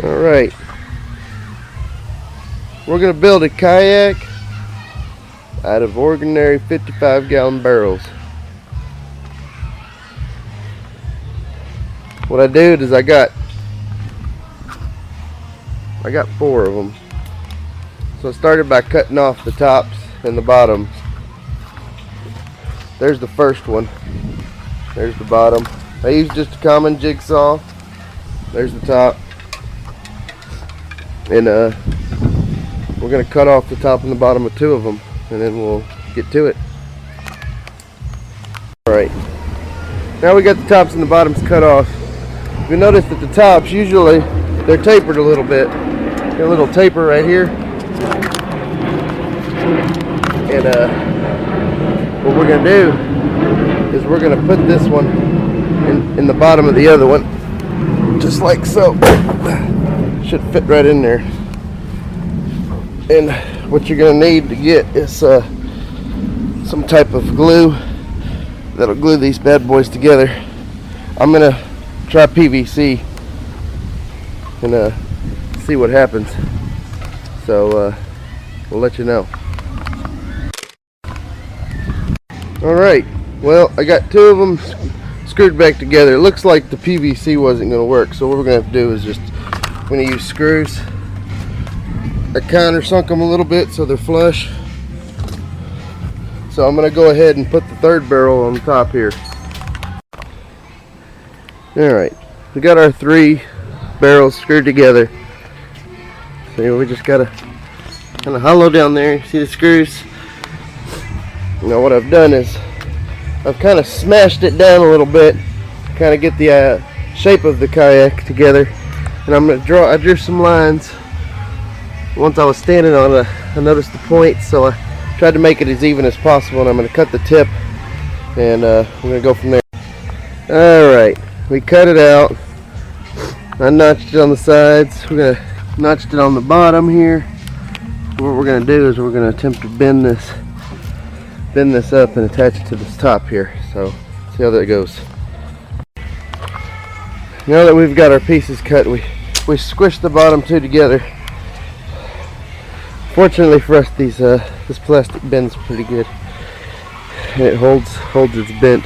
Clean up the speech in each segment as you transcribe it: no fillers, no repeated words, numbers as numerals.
Alright, we're going to build a kayak out of ordinary 55-gallon barrels. What I did is I got 4 of them. So I started by cutting off the tops and the bottoms. There's the first one. There's the bottom. I used just a common jigsaw. There's the top. And we're going to cut off the top and the bottom of 2 of them, and then we'll get to it. Alright, now we got the tops and the bottoms cut off. You notice that the tops, usually they're tapered a little bit. Got a little taper right here. And what we're going to do is we're going to put this one in the bottom of the other one, just like so. Should fit right in there. And what you're going to need to get is some type of glue that'll glue these bad boys together. I'm going to try PVC and see what happens. So we'll let you know. Alright, well, I got 2 of them screwed back together. It looks like the PVC wasn't going to work, so what we're going to have to do is just, I'm going to use screws. I countersunk them a little bit so they're flush. So I'm going to go ahead and put the 3rd barrel on the top here. Alright, we got our 3 barrels screwed together. So we just got to kind of hollow down there. See the screws? Now what I've done is I've kind of smashed it down a little bit, kind of get the shape of the kayak together. And I'm going to I drew some lines. Once I was standing on it, I noticed the points, so I tried to make it as even as possible, and I'm going to cut the tip, and we're going to go from there. Alright, we cut it out. I notched it on the sides. We're going to notch it on the bottom here. What we're going to do is we're going to attempt to bend this up and attach it to this top here. So see how that goes. Now that we've got our pieces cut, we squished the bottom 2 together. Fortunately for us, this plastic bends pretty good, and it holds its bent.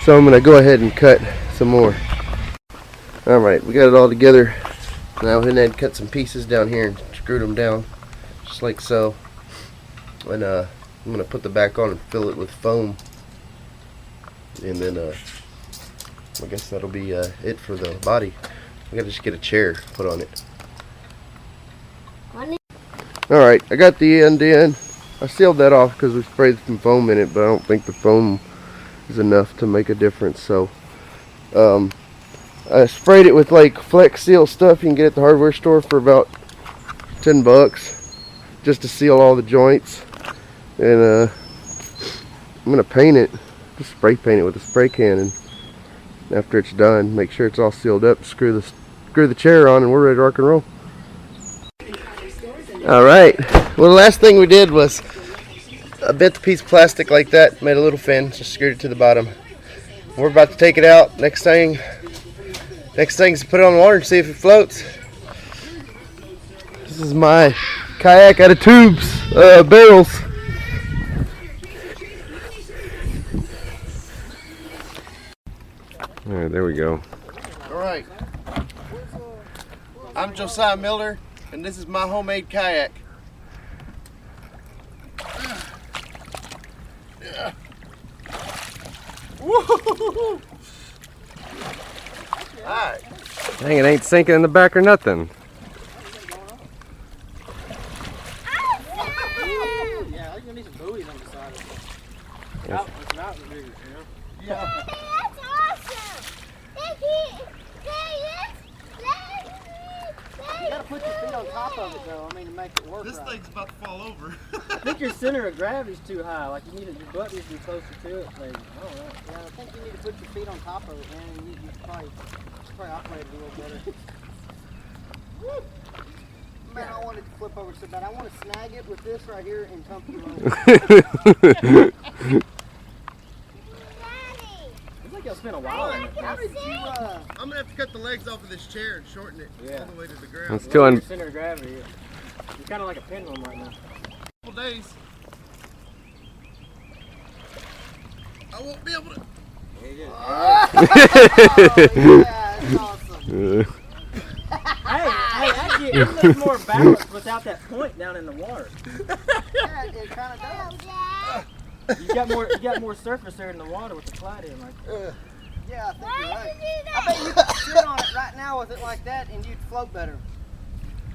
So I'm going to go ahead and cut some more. Alright, we got it all together. Now I went ahead and cut some pieces down here and screwed them down, just like so. And I'm going to put the back on and fill it with foam. And then I guess that'll be it for the body. I got to just get a chair put on it. Alright, I got the end in. I sealed that off because we sprayed some foam in it, but I don't think the foam is enough to make a difference. So I sprayed it with like Flex Seal stuff you can get at the hardware store for about $10 just to seal all the joints. And I'm going to paint it, just spray paint it with a spray can, and after it's done, make sure it's all sealed up, screw the chair on, and we're ready to rock and roll. Alright, well, the last thing we did was I bent the piece of plastic like that, made a little fin, just screwed it to the bottom. We're about to take it out. Next thing is to put it on the water and see if it floats. This is my kayak out of tubes, barrels. Alright, there we go. Alright, I'm Josiah Miller, and this is my homemade kayak. Yeah. Woo-hoo-hoo-hoo. Alright. Dang, it ain't sinking in the back or nothing. Yeah, you're gonna need some buoys on the side of it. Yes. It's not the biggest, you know? Yeah. That's awesome! You gotta put your feet on top of it though, I mean, to make it work. This right. thing's about to fall over. I think your center of gravity's too high, like you need your butt needs to be closer to it, maybe. I don't know. Yeah, I think you need to put your feet on top of it, man, and you probably operate it a little better. Woo! Man, I want it to flip over so bad. I want to snag it with this right here and dump it over. Looks like y'all spent a while on it. I'm gonna have to cut the legs off of this chair and shorten it all the way to the ground. It's too Your center of gravity. You're kind of like a pendulum right now. Couple days. I won't be able to. There you go. Yeah, that's awesome. Hey, actually, it looks more balanced without that point down in the water. Yeah, it kind of does. You got more surface there in the water with the slide in. Like, Yeah, I think Why you're did right. you do I that? bet you could sit on it right now with it like that and you'd float better.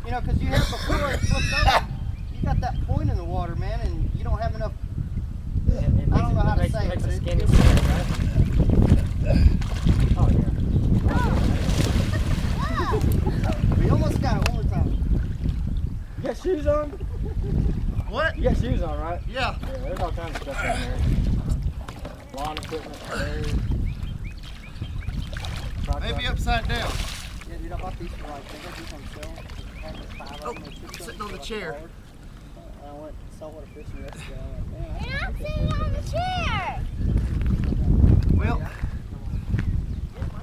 You know, because you have before it flipped over, you got that point in the water, man, and you don't have enough. it I don't know how to makes, say it, makes but a it- skinny it- center, right? Oh, yeah. We almost got it one more time. You got shoes on? What? You got shoes on, right? Yeah. Yeah, there's all kinds of stuff down there. Lawn equipment, stairs. Maybe upside down. Yeah, dude, I bought these for like, they got these on sale. I had like 5 of them. They took Sitting on the like chair. $1. I went and saltwater fishing yesterday. I'm like, man, You're not sitting on the chair. Well,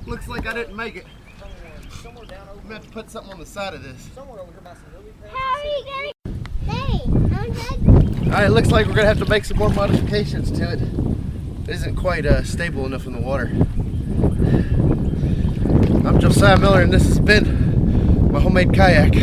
looks like I didn't make it. somewhere down I'm over, gonna have to put something on the side of this. somewhere over here by some lily pads. How are you gonna? Hey, Alright, it looks like we're gonna have to make some more modifications to it. It isn't quite stable enough in the water. I'm Josiah Miller and this has been my homemade kayak.